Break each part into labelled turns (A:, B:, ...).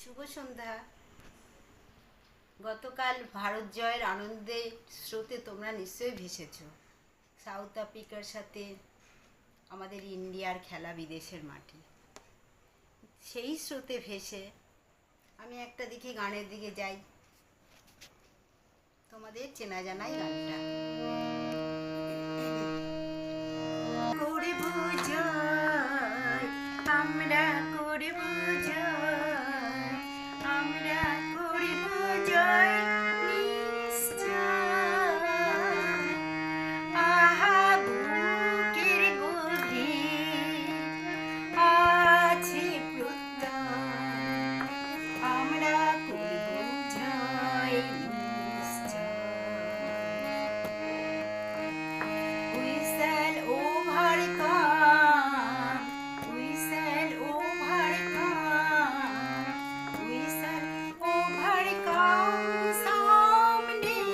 A: শুভ সন্ধ্যা। গতকাল ভারত জয়ের আনন্দে স্রোতে তোমরা নিশ্চয়ই ভেসেছ। সাউথ আফ্রিকার সাথে আমাদের ইন্ডিয়ার খেলা বিদেশের মাঠে। সেই স্রোতে ভেসে আমি একটা দিকে গানের দিকে যাই, তোমাদের চেনা জানাই গানটা। করব জয়, আমরা করব জয়, আমরা করব জয় নিশ্চয়। আহা বুকের গভীর আছে প্রত্যয়, আমরা করব জয় নিশ্চয়। We shall overcome, we shall overcome, we shall overcome someday.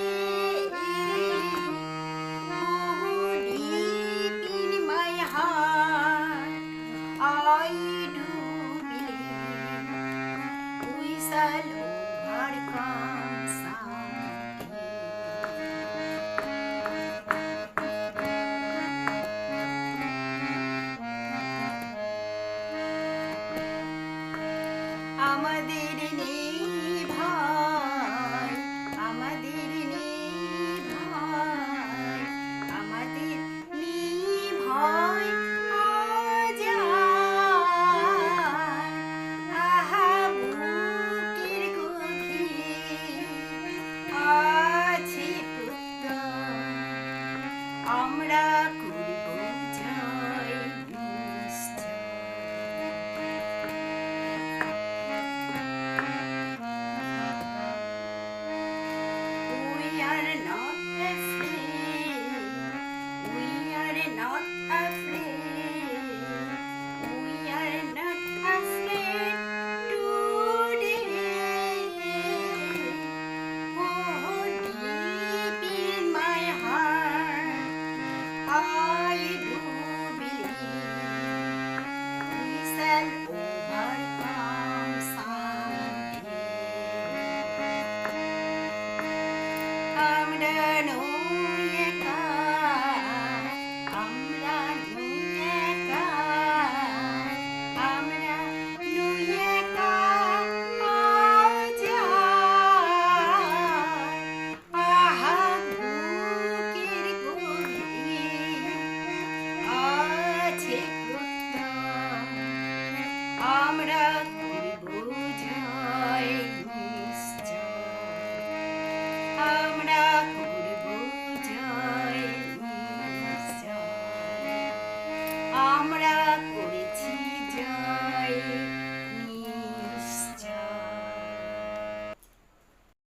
A: Oh, deep in my heart, I do believe we shall overcome someday. আমাদের নেই ভয়, আমাদের নেই ভয়, আমাদের নেই ভয় আজ আর। আহা বুকের গভীর আছে প্রত্যয়, আমরা করব জয় নিশ্চয়। We are not afraid, we are not afraid, we are not afraid today. Oh, deep in my heart, I do believe we shall overcome someday. আমরা নই একা, আমরা নই একা, আমরা নই একা আজ আর। আহা বুকের গভীর আছে প্রত্যয়, আমরা করব জয় নিশ্চয়। আমরা করব জয় নিশ্চয়, আমরা করেছি জয়।